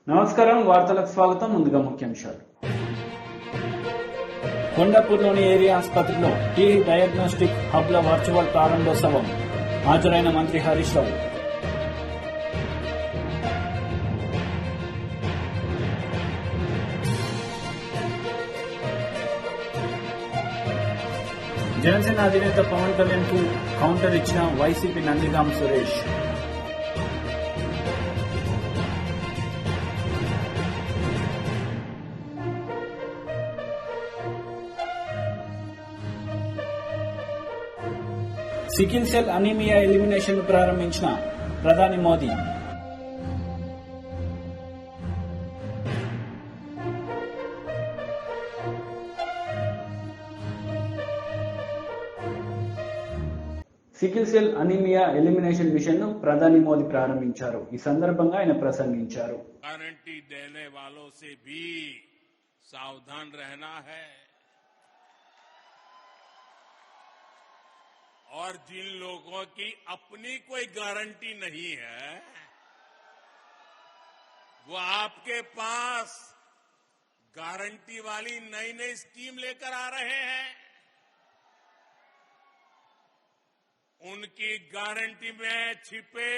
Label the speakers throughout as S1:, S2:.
S1: నమస్కారం వార్తలకు స్వాగతం. ముందుగా ముఖ్యాంశాలు.
S2: కొండాపూర్లోని ఏరియా ఆసుపత్రిలో టీ డయాగ్నోస్టిక్ హబ్ల వర్చువల్ ప్రారంభోత్సవం. హాజరైన మంత్రి హరీష్ రావు. జనసేన అధినేత పవన్ కళ్యాణ్ కు కౌంటర్ ఇచ్చిన YCP Nandigam Suresh. Sickle cell anaemia elimination ప్రారంభించిన ప్రధాని Modi.
S1: Sickle cell anaemia elimination mission ను ప్రధాని మోదీ ప్రారంభించారు. ఈ సందర్భంగా ఆయన ప్రసంగించారు.
S3: गारंटी देने वालों से भी सावधान रहना है और जिन लोगों की अपनी कोई गारंटी नहीं है वो आपके पास गारंटी वाली नई नई स्कीम लेकर आ रहे हैं। उनकी गारंटी में छिपे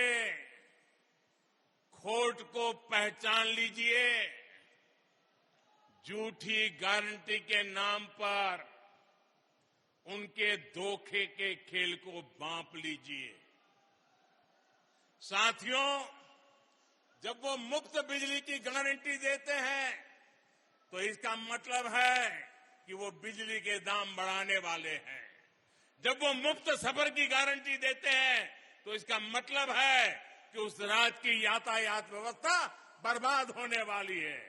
S3: खोट को पहचान लीजिए। झूठी गारंटी के नाम पर उनके धोखे के खेल को भांप लीजिए। साथियों, जब वो मुफ्त बिजली की गारंटी देते हैं तो इसका मतलब है कि वो बिजली के दाम बढ़ाने वाले हैं। जब वो मुफ्त सफर की गारंटी देते हैं तो इसका मतलब है कि उस राज्य की यातायात व्यवस्था बर्बाद होने वाली है।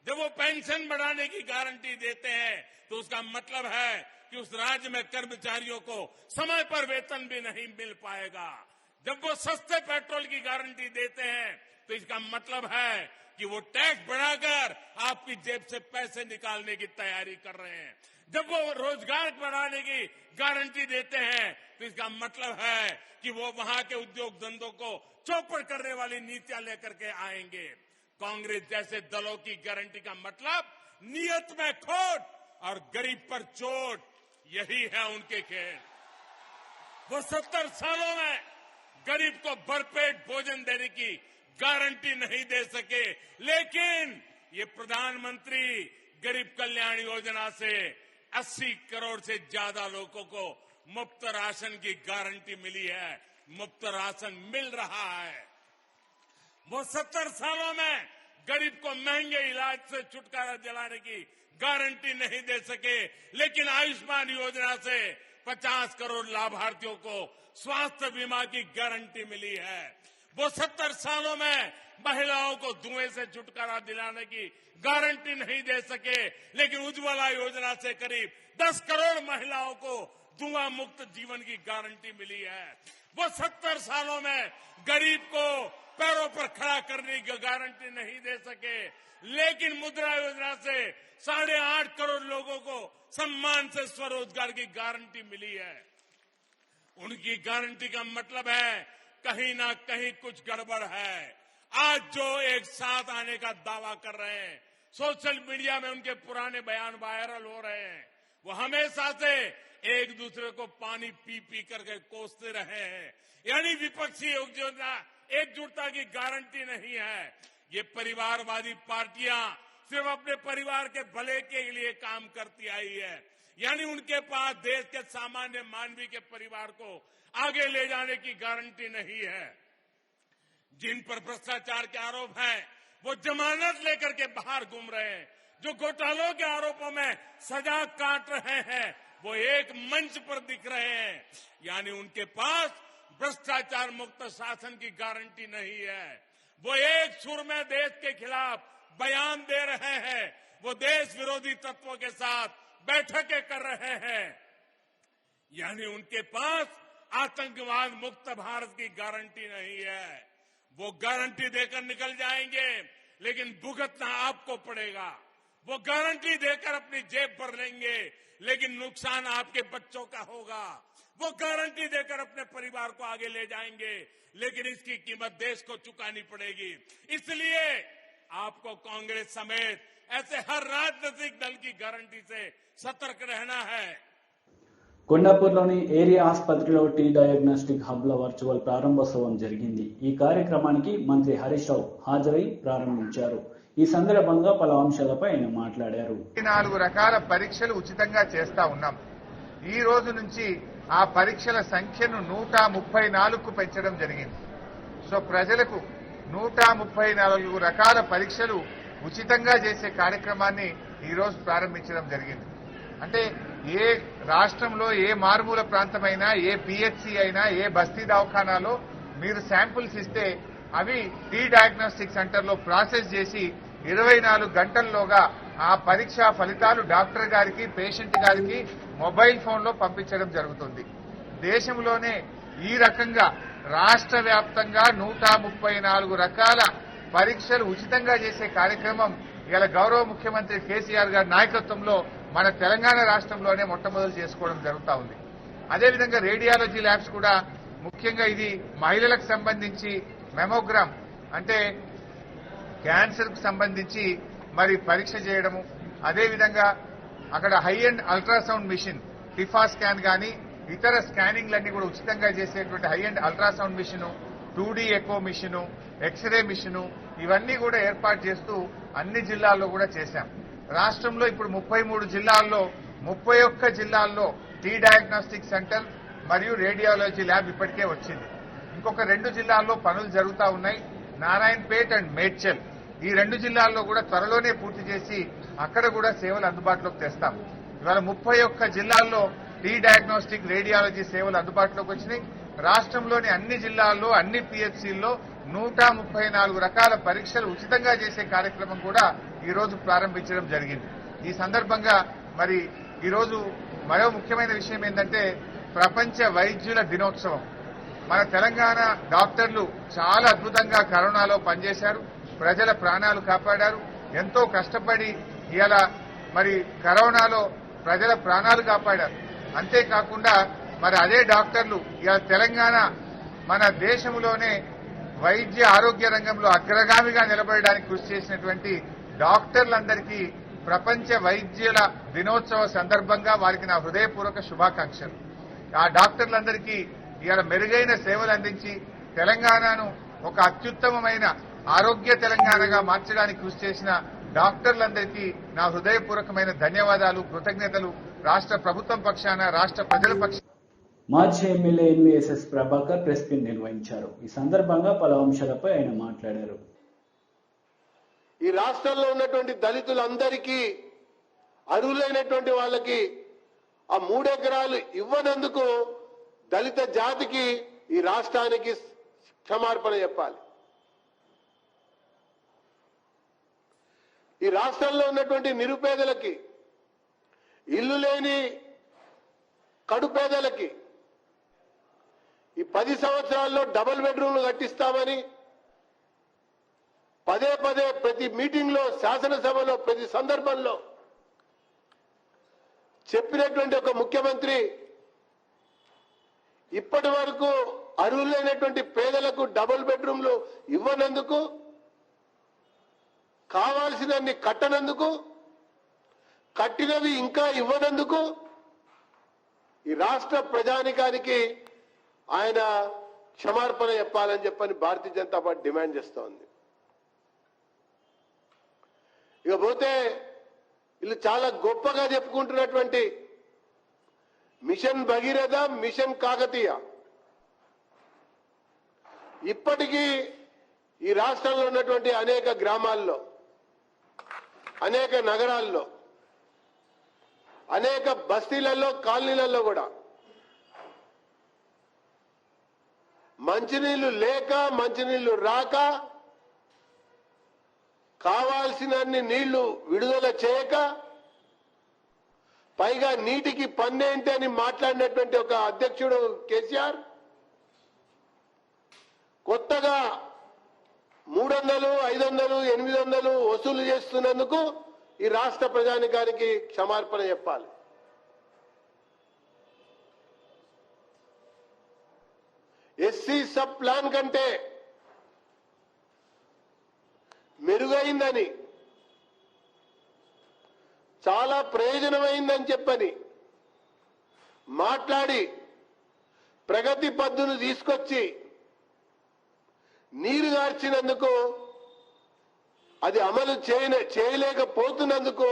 S3: जब वो पेंशन बढ़ाने की गारंटी देते हैं तो उसका मतलब है कि उस राज्य में कर्मचारियों को समय पर वेतन भी नहीं मिल पाएगा। जब वो सस्ते पेट्रोल की गारंटी देते हैं तो इसका मतलब है कि वो टैक्स बढ़ाकर आपकी जेब से पैसे निकालने की तैयारी कर रहे हैं। जब वो रोजगार बढ़ाने की गारंटी देते हैं तो इसका मतलब है कि वो वहां के उद्योग धंधों को चौपट करने वाली नीतियां लेकर के आएंगे। कांग्रेस जैसे दलों की गारंटी का मतलब नियत में खोट और गरीब पर चोट, यही है उनके खेल। वो 70 सालों में गरीब को भरपेट भोजन देने की गारंटी नहीं दे सके, लेकिन ये प्रधानमंत्री गरीब कल्याण योजना से 80 करोड़ से ज्यादा लोगों को मुफ्त राशन की गारंटी मिली है। मुफ्त राशन मिल रहा है। वो 70 सालों में गरीब को महंगे इलाज से छुटकारा दिलाने की गारंटी नहीं दे सके, लेकिन आयुष्मान योजना से 50 करोड़ लाभार्थियों को स्वास्थ्य बीमा की गारंटी मिली है। वो 70 सालों में महिलाओं को धुएं से छुटकारा दिलाने की गारंटी नहीं दे सके, लेकिन उज्ज्वला योजना से करीब 10 करोड़ महिलाओं को धुआं मुक्त जीवन की गारंटी मिली है। वो 70 सालों में गरीब को पैरों पर खड़ा करने की गारंटी नहीं दे सके, लेकिन मुद्रा योजना से 8.5 करोड़ लोगों को सम्मान से स्वरोजगार की गारंटी मिली है। उनकी गारंटी का मतलब है कहीं ना कहीं कुछ गड़बड़ है। आज जो एक साथ आने का दावा कर रहे हैं, सोशल मीडिया में उनके पुराने बयान वायरल हो रहे हैं। वो हमेशा से एक दूसरे को पानी पी पी करके कोसते रहे हैं। यानी विपक्षी एकजुटता की गारंटी नहीं है। ये परिवारवादी पार्टियां सिर्फ अपने परिवार के भले के लिए काम करती आई है। यानी उनके पास देश के सामान्य मानवीय के परिवार को आगे ले जाने की गारंटी नहीं है। जिन पर भ्रष्टाचार के आरोप हैं वो जमानत लेकर के बाहर घूम रहे हैं। जो घोटालों के आरोपों में सजा काट रहे हैं वो एक मंच पर दिख रहे हैं। यानी उनके पास भ्रष्टाचार मुक्त शासन की गारंटी नहीं है। वो एक सुर में देश के खिलाफ बयान दे रहे हैं। वो देश विरोधी तत्वों के साथ बैठकें कर रहे हैं। यानी उनके पास आतंकवाद मुक्त भारत की गारंटी नहीं है। वो गारंटी देकर निकल जाएंगे, लेकिन भुगतना आपको पड़ेगा। वो गारंटी देकर अपनी जेब भर लेंगे, लेकिन नुकसान आपके बच्चों का होगा। वो गारंटी देकर अपने परिवार को आगे ले जाएंगे, लेकिन इसकी कीमत देश को चुकानी पड़ेगी। इसलिए आपको कांग्रेस समेत ऐसे हर राजनीतिक दल की गारंटी से सतर्क रहना है।
S1: కొండాపూర్లోని ఏరియా ఆసుపత్రిలో టీ డయాగ్నోస్టిక్ హబ్ల వర్చువల్ ప్రారంభోత్సవం జరిగింది. ఈ కార్యక్రమానికి మంత్రి హరీష్ రావు హాజరై ప్రారంభించారు. ఈ సందర్భంగా పలు అంశాలపై ఆయన మాట్లాడారు.
S4: 4 రకాల పరీక్షలు ఉచితంగా చేస్తా ఉన్నాం. ఈ రోజు నుంచి ఆ పరీక్షల సంఖ్యను 134కు పెంచడం జరిగింది. సో ప్రజలకు 134 రకాల పరీక్షలు ఉచితంగా చేసే కార్యక్రమాన్ని ఈ రోజు ప్రారంభించడం జరిగింది. అంటే ఏ రాష్ట్రంలో ఏ మారుమూల ప్రాంతమైనా, ఏ పిహెచ్సి అయినా, ఏ బస్తీ దవాఖానాలో మీరు శాంపుల్స్ ఇస్తే అవి టీ డయాగ్నోస్టిక్ సెంటర్లో ప్రాసెస్ చేసి 24 గంటల్లోగా ఆ పరీక్షా ఫలితాలు డాక్టర్ గారికి, పేషెంట్ గారికి మొబైల్ ఫోన్లో పంపించడం జరుగుతుంది. దేశంలోనే ఈ రకంగా రాష్ట్ర వ్యాప్తంగా 134 రకాల పరీక్షలు ఉచితంగా చేసే కార్యక్రమం ఇలా గౌరవ ముఖ్యమంత్రి కేసీఆర్ గారి నాయకత్వంలో మన తెలంగాణ రాష్ట్రంలోనే మొట్టమొదలు చేసుకోవడం జరుగుతూ ఉంది. అదేవిధంగా రేడియాలజీ ల్యాబ్స్ కూడా ముఖ్యంగా ఇది మహిళలకు సంబంధించి మెమోగ్రామ్ అంటే క్యాన్సర్ కు సంబంధించి మరి పరీక్ష చేయడము, అదేవిధంగా అక్కడ high end ultrasound machine TIFFA scan గాని ఇతర స్కానింగ్లన్నీ కూడా ఉచితంగా చేసేటువంటి high end ultrasound machine, 2D echo machine, x ray machine ఇవన్నీ కూడా ఏర్పాటు చేస్తూ అన్ని జిల్లాల్లో కూడా చేశాం. రాష్ట్రంలో ఇప్పుడు 33 జిల్లాల్లో 31 జిల్లాల్లో టీ డయాగ్నోస్టిక్ సెంటర్ మరియు రేడియాలజీ ల్యాబ్ ఇప్పటికే వచ్చింది. ఇంకొక 2 జిల్లాల్లో పనులు జరుగుతూ ఉన్నాయి. నారాయణపేట్ అండ్ మేడ్చల్ ఈ 2 జిల్లాల్లో కూడా త్వరలోనే పూర్తి చేసి అక్కడ కూడా సేవలు అందుబాటులోకి తెస్తాం. ఇవాళ 31 జిల్లాల్లో టీ డయాగ్నోస్టిక్ రేడియాలజీ సేవలు అందుబాటులోకి వచ్చినాయి. రాష్ట్రంలోని అన్ని జిల్లాల్లో అన్ని పిహెచ్సిల్లో 134 రకాల పరీక్షలు ఉచితంగా చేసే కార్యక్రమం కూడా ఈ రోజు ప్రారంభించడం జరిగింది. ఈ సందర్భంగా మరి ఈ రోజు మరో ముఖ్యమైన విషయం ఏంటంటే ప్రపంచ వైద్యుల దినోత్సవం. మన తెలంగాణ డాక్టర్లు చాలా అద్భుతంగా కరోనాలో పనిచేశారు, ప్రజల ప్రాణాలు కాపాడారు, ఎంతో కష్టపడి ఇవాళ మరి కరోనాలో ప్రజల ప్రాణాలు కాపాడారు. అంతేకాకుండా మరి అదే డాక్టర్లు ఇవాళ తెలంగాణ మన దేశంలోనే వైద్య ఆరోగ్య రంగంలో అగ్రగామిగా నిలబడడానికి కృషి చేసినటువంటి డాక్టర్లందరికీ ప్రపంచ వైద్యుల దినోత్సవ సందర్భంగా వారికి నా హృదయపూర్వక శుభాకాంక్షలు. ఆ డాక్టర్లందరికీ ఇవాళ మెరుగైన సేవలు అందించి తెలంగాణను ఒక అత్యుత్తమమైన ఆరోగ్య తెలంగాణగా మార్చడానికి కృషి చేసిన డాక్టర్లందరికీ నా హృదయపూర్వకమైన ధన్యవాదాలు, కృతజ్ఞతలు రాష్ట్ర ప్రభుత్వం పక్షాన, రాష్ట్ర ప్రజల పక్షాన.
S1: మాజీ MLA NVSS Prabhakar press meet నిర్వహించారు. ఈ సందర్భంగా పలు అంశాలపై ఆయన మాట్లాడారు.
S5: ఈ రాష్ట్రంలో ఉన్నటువంటి దళితులందరికీ అర్హులైనటువంటి వాళ్ళకి ఆ 3 ఎకరాలు ఇవ్వనందుకు దళిత జాతికి ఈ రాష్ట్రానికి క్షమార్పణ చెప్పాలి. ఈ రాష్ట్రంలో ఉన్నటువంటి నిరుపేదలకి, ఇల్లు లేని కడుపేదలకి ఈ 10 సంవత్సరాల్లో డబుల్ బెడ్రూమ్లు కట్టిస్తామని పదే పదే ప్రతి మీటింగ్ లో, శాసనసభలో, ప్రతి సందర్భంలో చెప్పినటువంటి ఒక ముఖ్యమంత్రి ఇప్పటి వరకు అర్హులైనటువంటి పేదలకు డబుల్ బెడ్రూమ్లు ఇవ్వనందుకు, కావాల్సినన్ని కట్టనందుకు, కట్టినవి ఇంకా ఇవ్వనందుకు ఈ రాష్ట్ర ప్రజానికానికి ఆయన క్షమార్పణ చెప్పాలని చెప్పని భారతీయ జనతా పార్టీ డిమాండ్ చేస్తోంది. ఇకపోతే వీళ్ళు చాలా గొప్పగా చెప్పుకుంటున్నటువంటి మిషన్ భగీరథ, మిషన్ కాకతీయ ఇప్పటికీ ఈ రాష్ట్రంలో ఉన్నటువంటి అనేక గ్రామాల్లో, అనేక నగరాల్లో, అనేక బస్తీలలో, కాలనీలలో కూడా మంచినీళ్లు లేక, మంచినీళ్లు రాక, కావాల్సినన్ని నీళ్లు విడుదల చేయక, పైగా నీటికి పన్నేంటి అని మాట్లాడినటువంటి ఒక అధ్యక్షుడు కేసీఆర్ కొత్తగా 300, 500, 800 వసూలు చేస్తున్నందుకు ఈ రాష్ట్ర ప్రజానికానికి క్షమార్పణ చెప్పాలి. ఎస్సీ సబ్ ప్లాన్ కంటే మెరుగైందని, చాలా ప్రయోజనమైందని చెప్పని మాట్లాడి ప్రగతి పద్దును తీసుకొచ్చి నీరు గార్చినందుకు, అది అమలు చేయలేకపోతున్నందుకు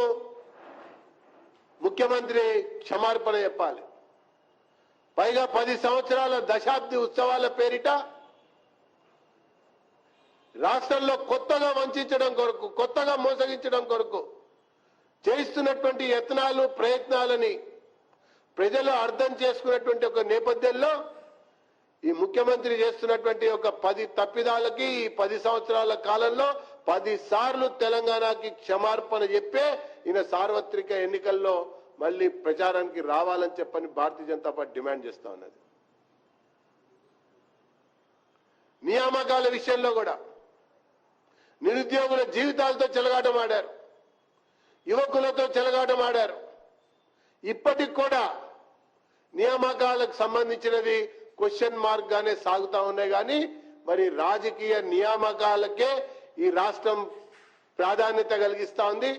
S5: ముఖ్యమంత్రి క్షమార్పణ చెప్పాలి. పైగా 10 సంవత్సరాల దశాబ్ది ఉత్సవాల పేరిట రాష్ట్రంలో కొత్తగా వంచడం కొరకు, కొత్తగా మోసగించడం కొరకు చేస్తున్నటువంటి యత్నాలు, ప్రయత్నాలని ప్రజలు అర్థం చేసుకున్నటువంటి ఒక నేపథ్యంలో ఈ ముఖ్యమంత్రి చేస్తున్నటువంటి ఒక 10 తప్పిదాలకి ఈ 10 సంవత్సరాల కాలంలో 10 సార్లు తెలంగాణకి క్షమార్పణ చెప్పే ఈయన సార్వత్రిక ఎన్నికల్లో మళ్ళీ ప్రచారానికి రావాలని చెప్పని భారతీయ జనతా పార్టీ డిమాండ్ చేస్తా ఉన్నది. నియామకాల విషయంలో కూడా నిరుద్యోగుల జీవితాలతో చెలగాటమాడారు, యువకులతో చెలగాటమాడారు. ఇప్పటికి కూడా నియామకాలకు సంబంధించినది క్వశ్చన్ మార్క్ గానే సాగుతా ఉన్నాయి. కానీ మరి రాజకీయ నియామకాలకే ఈ రాష్ట్రం ప్రాధాన్యత కలిగిస్తా ఉంది,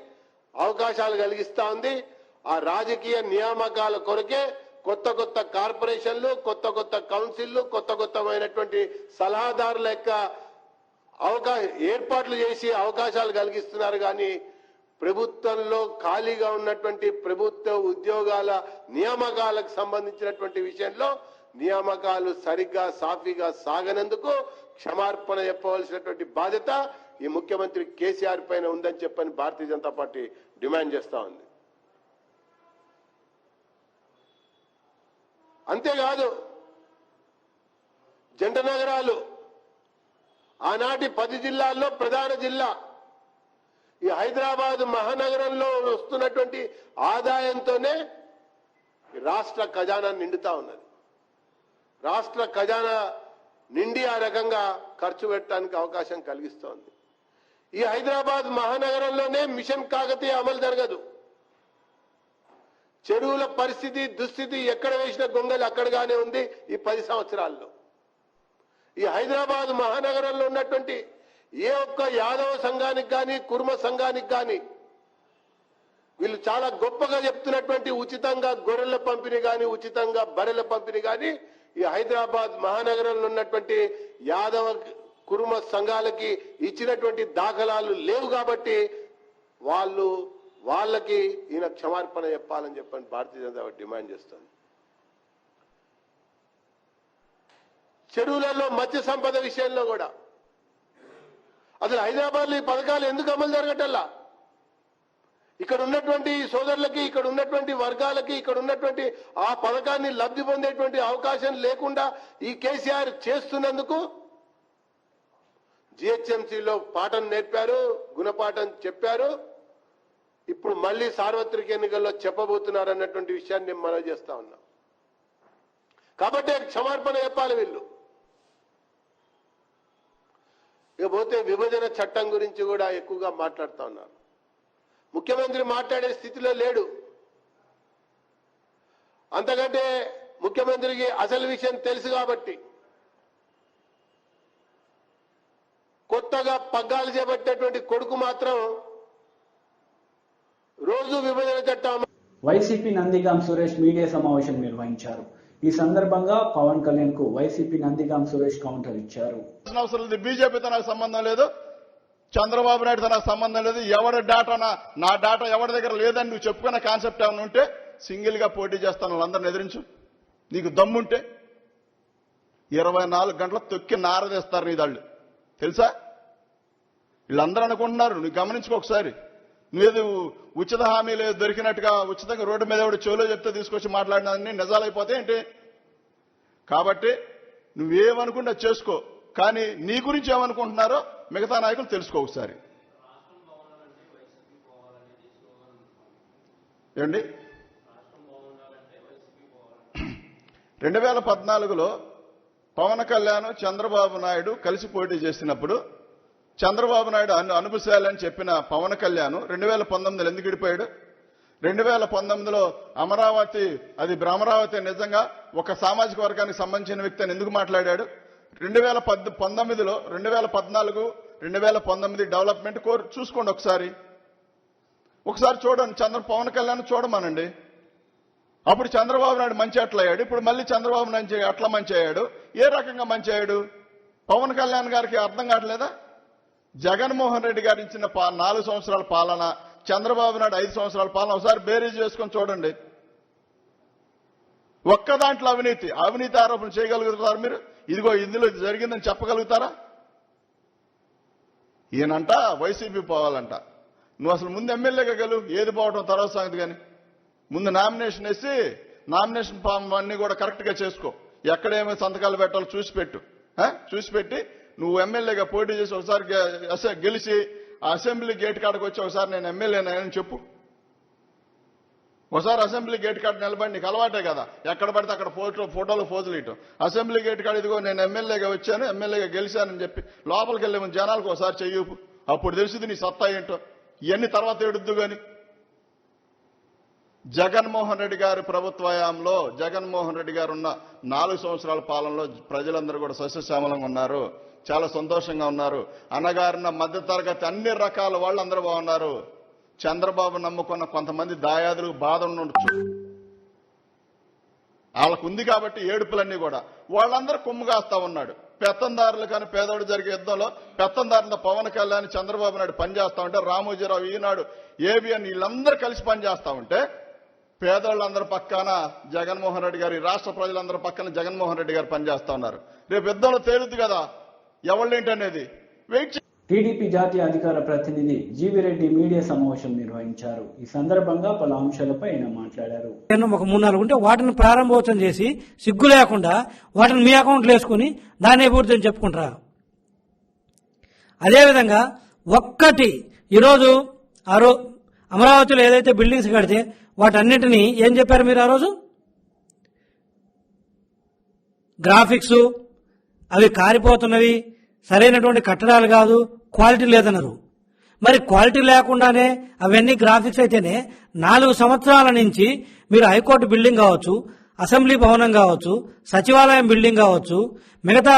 S5: అవకాశాలు కలిగిస్తా ఉంది. ఆ రాజకీయ నియామకాల కొరకే కొత్త కొత్త కార్పొరేషన్లు, కొత్త కొత్త కౌన్సిల్లు, కొత్తమైనటువంటి సలహాదారుల యొక్క ఏర్పాట్లు చేసి అవకాశాలు కలిగిస్తున్నారు. కానీ ప్రభుత్వంలో ఖాళీగా ఉన్నటువంటి ప్రభుత్వ ఉద్యోగాల నియామకాలకు సంబంధించినటువంటి విషయంలో నియామకాలు సరిగ్గా సాఫీగా సాగనందుకు క్షమార్పణ చెప్పవలసినటువంటి బాధ్యత ఈ ముఖ్యమంత్రి కేసీఆర్ పైన ఉందని చెప్పని భారతీయ జనతా పార్టీ డిమాండ్ చేస్తా ఉంది. అంతేకాదు, జంట నగరాలు ఆనాటి 10 జిల్లాల్లో ప్రధాన జిల్లా ఈ హైదరాబాద్ మహానగరంలో వస్తున్నటువంటి ఆదాయంతోనే రాష్ట్ర ఖజానా నిండుతా ఉన్నది. రాష్ట్ర ఖజానా నిండి ఆ రకంగా ఖర్చు పెట్టడానికి అవకాశం కలిగిస్తోంది. ఈ హైదరాబాద్ మహానగరంలోనే మిషన్ కాకతీయ అమలు జరగదు. చెరువుల పరిస్థితి, దుస్థితి ఎక్కడ వేసిన గొంగలి అక్కడగానే ఉంది. ఈ 10 సంవత్సరాల్లో ఈ హైదరాబాద్ మహానగరంలో ఉన్నటువంటి ఏ ఒక్క యాదవ సంఘానికి కానీ, కుర్మ సంఘానికి కానీ వీళ్ళు చాలా గొప్పగా చెప్తున్నటువంటి ఉచితంగా గొర్రెల పంపిణీ కానీ, ఉచితంగా బర్రెల పంపిణీ కానీ ఈ హైదరాబాద్ మహానగరంలో ఉన్నటువంటి యాదవ కుర్మ సంఘాలకి ఇచ్చినటువంటి దాఖలాలు లేవు. కాబట్టి వాళ్ళకి ఈయన క్షమార్పణ చెప్పాలని చెప్పని భారతీయ జనతా పార్టీ డిమాండ్ చేస్తుంది. చెరువులలో మత్స్య సంపద విషయంలో కూడా అసలు హైదరాబాద్లో ఈ పథకాలు ఎందుకు అమలు జరగటల్లా? ఇక్కడ ఉన్నటువంటి సోదరులకి, ఇక్కడ ఉన్నటువంటి వర్గాలకి, ఇక్కడ ఉన్నటువంటి ఆ పథకాన్ని లబ్ధి పొందేటువంటి అవకాశం లేకుండా ఈ కేసీఆర్ చేస్తున్నందుకు జిహెచ్ఎంసీలో పాఠం నేర్పారు, గుణపాఠం చెప్పారు. ఇప్పుడు మళ్ళీ సార్వత్రిక ఎన్నికల్లో చెప్పబోతున్నారు అన్నటువంటి విషయాన్ని నేను మనవి చేస్తా ఉన్నా. కాబట్టి క్షమార్పణ చెప్పాలి వీళ్ళు. ఇకపోతే విభజన చట్టం గురించి కూడా ఎక్కువగా మాట్లాడుతూ ఉన్నారు. ముఖ్యమంత్రి మాట్లాడే స్థితిలో లేడు. అంతకంటే ముఖ్యమంత్రికి అసలు విషయం తెలుసు కాబట్టి కొత్తగా పగ్గాలు చేపట్టేటువంటి కొడుకు మాత్రం రోజు విభజన చట్టం.
S1: వైసీపీ నందిగాం సురేష్ మీడియా సమావేశం నిర్వహించారు. ఈ సందర్భంగా పవన్ కళ్యాణ్ కు వైసీపీ నందిగాం సురేష్ కౌంటర్ ఇచ్చారు.
S6: అవసరం లేదు, బీజేపీతో నాకు సంబంధం లేదు, చంద్రబాబు నాయుడుతో నాకు సంబంధం లేదు. ఎవరి డాటా నా డాటా ఎవరి దగ్గర లేదని నువ్వు చెప్పుకున్న కాన్సెప్ట్ ఏమైనా ఉంటే సింగిల్ గా పోటీ చేస్తాను, వాళ్ళందరిని ఎదిరించు. నీకు దమ్ముంటే 24 గంటల తొక్కి నారదేస్తారు నీ దాళ్ళు, తెలుసా? వీళ్ళందరూ అనుకుంటున్నారు, నువ్వు గమనించుకో ఒకసారి. నువ్వేది ఉచిత హామీలు దొరికినట్టుగా ఉచితంగా రోడ్డు మీద ఎవడు చెవులో చెప్తే తీసుకొచ్చి మాట్లాడినన్ని నిజాలైపోతే ఏంటి? కాబట్టి నువ్వేమనుకుంటే చేసుకో, కానీ నీ గురించి ఏమనుకుంటున్నారో మిగతా నాయకులు తెలుసుకో ఒకసారి. ఏమండి, 2014లో పవన్ కళ్యాణ్ చంద్రబాబు నాయుడు కలిసి పోటీ చేసినప్పుడు చంద్రబాబు నాయుడు అనుభూశాలని చెప్పిన పవన్ కళ్యాణ్ 2019లో ఎందుకు విడిపోయాడు? 2019లో అమరావతి, అది అమరావతి నిజంగా ఒక సామాజిక వర్గానికి సంబంధించిన వ్యక్తి అని ఎందుకు మాట్లాడాడు? 2019లో 2014, 2019 డెవలప్మెంట్ చూసుకోండి ఒకసారి చూడండి. పవన్ కళ్యాణ్ చూడమనండి. అప్పుడు చంద్రబాబు నాయుడు మంచి అట్లయ్యాడు, ఇప్పుడు మళ్ళీ చంద్రబాబు నాయుడు అట్లా మంచి అయ్యాడు. ఏ రకంగా మంచి అయ్యాడు పవన్ కళ్యాణ్ గారికి అర్థం కావట్లేదా? జగన్మోహన్ రెడ్డి గారు ఇచ్చిన 4 సంవత్సరాల పాలన, చంద్రబాబు నాయుడు 5 సంవత్సరాల పాలన ఒకసారి బేరీజ్ చేసుకొని చూడండి. ఒక్క దాంట్లో అవినీతి ఆరోపణ చేయగలుగుతారు మీరు? ఇదిగో ఇందులో జరిగిందని చెప్పగలుగుతారా? ఈయనంట వైసీపీ పోవాలంట. నువ్వు అసలు ముందు ఎమ్మెల్యేగా గెలువు, ఏది పోవటం తర్వాత సంగతి. కానీ ముందు నామినేషన్ వేసి నామినేషన్ ఫామ్ అన్ని కూడా కరెక్ట్ గా చేసుకో. ఎక్కడేమో సంతకాలు పెట్టాలో చూసి పెట్టి నువ్వు ఎమ్మెల్యేగా పోటీ చేసి ఒకసారి గెలిచి అసెంబ్లీ గేట్ కాడకు వచ్చి ఒకసారి నేను ఎమ్మెల్యేనని చెప్పు. ఒకసారి అసెంబ్లీ గేట్ కాడ నిలబడి, నీకు అలవాటే కదా ఎక్కడ పడితే అక్కడ ఫోటోలు ఫోజులు ఇయటం. అసెంబ్లీ గేట్ కాడ ఇదిగో నేను ఎమ్మెల్యేగా వచ్చాను, ఎమ్మెల్యేగా గెలిచానని చెప్పి లోపలికి వెళ్ళే ముందు జనాలకు ఒకసారి చెయ్యపు. అప్పుడు తెలిసింది నీ సత్తా ఏంటో. ఇవన్నీ తర్వాత ఎడుద్దు. గాని జగన్మోహన్ రెడ్డి గారి ప్రభుత్వయాంలో జగన్మోహన్ రెడ్డి గారు ఉన్న 4 సంవత్సరాల పాలనలో ప్రజలందరూ కూడా సస్యశ్యామలంగా ఉన్నారు, చాలా సంతోషంగా ఉన్నారు. అన్నగారిన మధ్యతరగతి అన్ని రకాల వాళ్ళందరూ బాగున్నారు. చంద్రబాబు నమ్ముకున్న కొంతమంది దాయాదులు బాధ ఉండొచ్చు, వాళ్ళకు ఉంది కాబట్టి ఏడుపులన్నీ కూడా వాళ్ళందరూ కొమ్ముగాస్తా ఉన్నాడు. పెత్తందారులు కానీ పేదోడు జరిగే యుద్ధంలో పెత్తందారులతో పవన్ కళ్యాణ్ చంద్రబాబు నాయుడు పనిచేస్తా ఉంటే, రామోజీరావు ఈనాడు ఏబిఎన్ వీళ్ళందరూ కలిసి పనిచేస్తా ఉంటే, పేదోళ్ళందరి పక్కన జగన్మోహన్ రెడ్డి గారు, ఈ రాష్ట్ర ప్రజలందరి పక్కన జగన్మోహన్ రెడ్డి గారు పనిచేస్తా ఉన్నారు. రేపు యుద్ధంలో తేలుద్ది కదా ఎవళ్ళేంటనేది. వెయిట్.
S1: టీడీపీ జాతీయ అధికార ప్రతినిధి జీవిరెడ్డి మీడియా సమావేశం నిర్వహించారు. ఈ సందర్భంగా పలు అంశాలపై ఆయన మాట్లాడారు.
S7: ఒక 3-4 ఉంటే వాటిని ప్రారంభోత్సవం చేసి సిగ్గు లేకుండా వాటిని మీ అకౌంట్లో వేసుకుని దాన్ని అభివృద్ధి అని చెప్పుకుంటారా? అదేవిధంగా ఒక్కటి ఈరోజు అమరావతిలో ఏదైతే బిల్డింగ్స్ కడితే వాటన్నిటినీ ఏం చెప్పారు మీరు ఆ రోజు? గ్రాఫిక్స్ అవి కారిపోతున్నవి, సరైనటువంటి కట్టడాలు కాదు, క్వాలిటీ లేదన్నారు. మరి క్వాలిటీ లేకుండానే అవన్నీ గ్రాఫిక్స్ అయితేనే 4 సంవత్సరాల నుంచి మీరు హైకోర్టు బిల్డింగ్ కావచ్చు, అసెంబ్లీ భవనం కావచ్చు, సచివాలయం బిల్డింగ్ కావచ్చు, మిగతా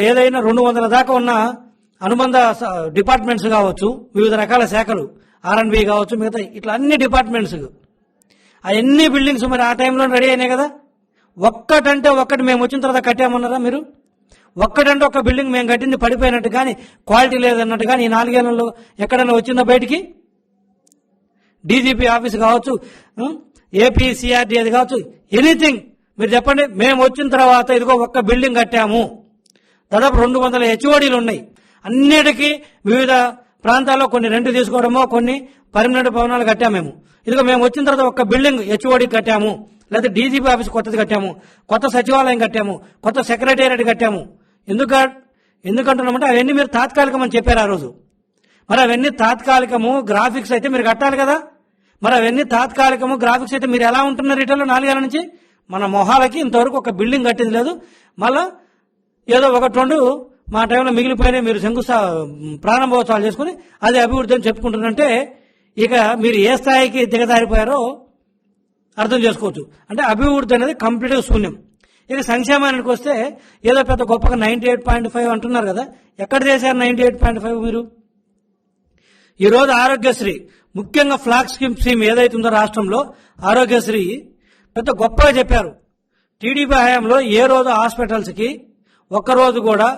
S7: ఏదైనా 200 దాకా ఉన్న అనుబంధ డిపార్ట్మెంట్స్ కావచ్చు, వివిధ రకాల శాఖలు, R&B కావచ్చు, మిగతా ఇట్లా అన్ని డిపార్ట్మెంట్స్ అవన్నీ బిల్డింగ్స్ మరి ఆ టైంలో రెడీ అయినాయి కదా. ఒక్కటంటే ఒక్కటి మేము వచ్చిన తర్వాత కట్టామన్నారా మీరు? ఒక్కటంటే ఒక్క బిల్డింగ్ మేము కట్టింది పడిపోయినట్టు కానీ క్వాలిటీ లేదన్నట్టు కానీ ఈ 4 ఏళ్లలో ఎక్కడైనా వచ్చిందా బయటికి? డీజీపీ ఆఫీస్ కావచ్చు, ఏపీ సిఆర్డీ అది కావచ్చు, ఎనీథింగ్ మీరు చెప్పండి. మేము వచ్చిన తర్వాత ఇదిగో ఒక్క బిల్డింగ్ కట్టాము, దాదాపు 200 హెచ్ఓడీలు ఉన్నాయి. అన్నిటికీ వివిధ ప్రాంతాల్లో కొన్ని రెంట్ తీసుకోవడమో కొన్ని పర్మనెంట్ భవనాలు కట్టాము. మేము ఇదిగో మేము వచ్చిన తర్వాత ఒక్క బిల్డింగ్ హెచ్ఓడీ కట్టాము, లేదా డీజీపీ ఆఫీస్ కొత్తది కట్టాము, కొత్త సచివాలయం కట్టాము, కొత్త సెక్రటేరియట్ కట్టాము. ఎందుకంటున్నామంటే అవన్నీ మీరు తాత్కాలికం అని చెప్పారు ఆ రోజు. మరి అవన్నీ తాత్కాలికము, గ్రాఫిక్స్ అయితే మీరు కట్టాలి కదా. మరి అవన్నీ తాత్కాలికము, గ్రాఫిక్స్ అయితే మీరు ఎలా ఉంటున్నారు రిటర్న్లో 4 ఏళ్ల నుంచి? మన మొహాలకి ఇంతవరకు ఒక బిల్డింగ్ కట్టింది లేదు. మళ్ళా ఏదో 1-2 మా టైంలో మిగిలిపోయినా మీరు ప్రారంభోత్సవాలు చేసుకుని అది అభివృద్ధి అని చెప్పుకుంటున్నంటే ఇక మీరు ఏ స్థాయికి దిగజారిపోయారో అర్థం చేసుకోవచ్చు. అంటే అభివృద్ధి అనేది కంప్లీట్గా శూన్యం. ఇక సంక్షేమానికి వస్తే ఏదో పెద్ద గొప్పగా 98.5 అంటున్నారు కదా. ఎక్కడ చేశారు 98.5 మీరు? ఈరోజు ఆరోగ్యశ్రీ, ముఖ్యంగా ఫ్లాగ్ స్కీమ్ ఏదైతే ఉందో రాష్ట్రంలో ఆరోగ్యశ్రీ పెద్ద గొప్పగా చెప్పారు. టీడీపీ హయాంలో ఏ రోజు హాస్పిటల్స్కి ఒక్కరోజు కూడా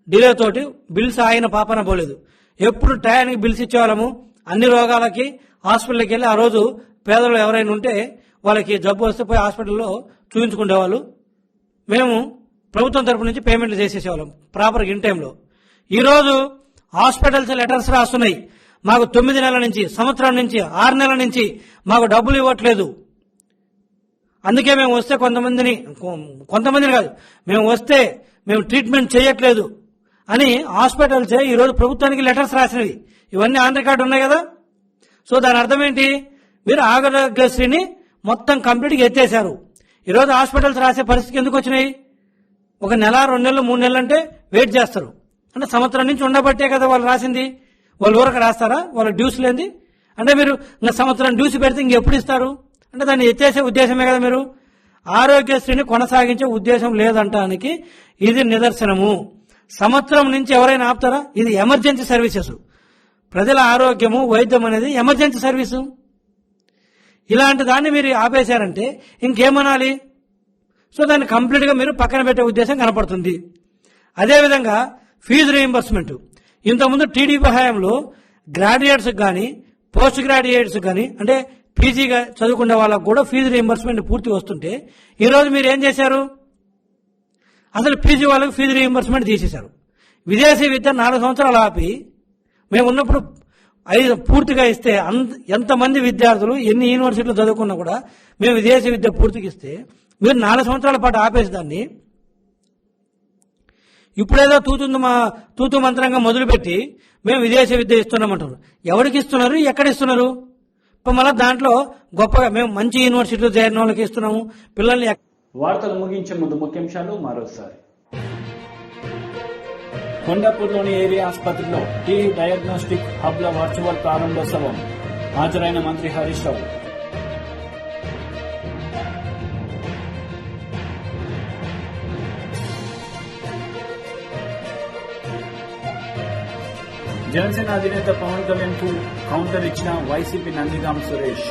S7: డిలే తోటి బిల్స్ ఆయన పాపన పోలేదు. ఎప్పుడు టయానికి బిల్స్ ఇచ్చేవాళ్ళము. అన్ని రోగాలకి హాస్పిటల్కి వెళ్ళి ఆ రోజు పేదలు ఎవరైనా ఉంటే వాళ్ళకి జబ్బు వస్తే పోయి హాస్పిటల్లో చూపించుకునేవాళ్ళు. మేము ప్రభుత్వం తరపు నుంచి పేమెంట్లు చేసేసేవాళ్ళం ప్రాపర్గా ఇన్ టైంలో. ఈరోజు హాస్పిటల్స్ లెటర్స్ రాస్తున్నాయి, మాకు 9 నెలల నుంచి, సంవత్సరం నుంచి, 6 నెలల నుంచి మాకు డబ్బులు ఇవ్వట్లేదు. అందుకే మేము వస్తే కొంతమందిని కాదు, మేము వస్తే మేము ట్రీట్మెంట్ చేయట్లేదు అని హాస్పిటల్సే ఈరోజు ప్రభుత్వానికి లెటర్స్ రాసినవి. ఇవన్నీ ఆన్ రికార్డు ఉన్నాయి కదా. సో దాని అర్థం ఏంటి? మీరు ఆరోగ్యశ్రీని మొత్తం కంప్లీట్గా ఎత్తేశారు. ఈరోజు హాస్పిటల్స్ రాసే పరిస్థితికి ఎందుకు వచ్చినాయి? 1 నెల, 2 నెలలు, 3 నెలలు అంటే వెయిట్ చేస్తారు. అంటే సంవత్సరం నుంచి ఉండబట్టే కదా వాళ్ళు రాసింది. వాళ్ళు ఊరకు రాస్తారా? వాళ్ళ డ్యూస్ లేని అంటే మీరు ఇంకా సంవత్సరం డ్యూస్ పెడితే ఇంకెప్పుడు ఇస్తారు? అంటే దాన్ని ఎత్తేసే ఉద్దేశమే కదా. మీరు ఆరోగ్యశ్రీని కొనసాగించే ఉద్దేశం లేదంటానికి ఇది నిదర్శనము. సంవత్సరం నుంచి ఎవరైనా ఆపుతారా? ఇది ఎమర్జెన్సీ సర్వీసెస్. ప్రజల ఆరోగ్యము, వైద్యం అనేది ఎమర్జెన్సీ సర్వీసు. ఇలాంటి దాన్ని మీరు ఆపేశారంటే ఇంకేమనాలి? సో దాన్ని కంప్లీట్గా మీరు పక్కన పెట్టే ఉద్దేశం కనపడుతుంది. అదేవిధంగా ఫీజు రీయింబర్స్మెంట్. ఇంతకుముందు టీడీపీ హయాంలో గ్రాడ్యుయేట్స్కి కానీ పోస్ట్ గ్రాడ్యుయేట్స్ కానీ అంటే పీజీగా చదువుకునే వాళ్ళకు కూడా ఫీజు రీయింబర్స్మెంట్ పూర్తి వస్తుంటే ఈరోజు మీరు ఏం చేశారు? అసలు పీజీ వాళ్ళకి ఫీజు రీయింబర్స్మెంట్ తీసేశారు. విదేశీ విద్య 4 సంవత్సరాలు ఆపి మేము ఉన్నప్పుడు 5 పూర్తిగా ఇస్తే ఎంతమంది విద్యార్థులు ఎన్ని యూనివర్సిటీలు చదువుకున్నా కూడా మేము విదేశీ విద్య పూర్తిగా ఇస్తే మీరు 4 సంవత్సరాల పాటు ఆపేసి దాన్ని ఇప్పుడేదో తూతు మంత్రంగా మొదలుపెట్టి మేము విదేశీ విద్య ఇస్తున్నామంటారు. ఎవరికి ఇస్తున్నారు? ఎక్కడ ఇస్తున్నారు? మళ్ళీ దాంట్లో గొప్పగా మేము మంచి యూనివర్సిటీలో చేరిన వాళ్ళకి ఇస్తున్నాము పిల్లల్ని.
S1: వార్తలు ముగించే ముందు ముఖ్యాంశాలు మరోసారి.
S2: కొండాపూర్లోని ఏరియా ఆసుపత్రిలో టీవీ డయాగ్నోస్టిక్ హబ్ల వర్చువల్ ప్రారంభోత్సవం. హాజరైన మంత్రి హరీష్ రావు. జనసేన అధినేత పవన్ కళ్యాణ్ కు కౌంటర్ ఇచ్చిన YCP Nandigam Suresh.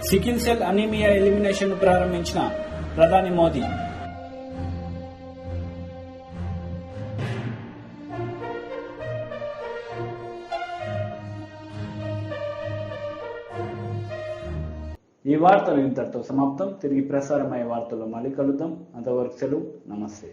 S2: Sickle cell anaemia elimination ప్రారంభించిన ప్రధాని మోదీ.
S1: ఈ వార్తలు ఇంతటితో సమాప్తం. తిరిగి ప్రసారమయ్యే వార్తల్లో మళ్ళీ కలుద్దాం. అంతవరకు సెలవు. నమస్తే.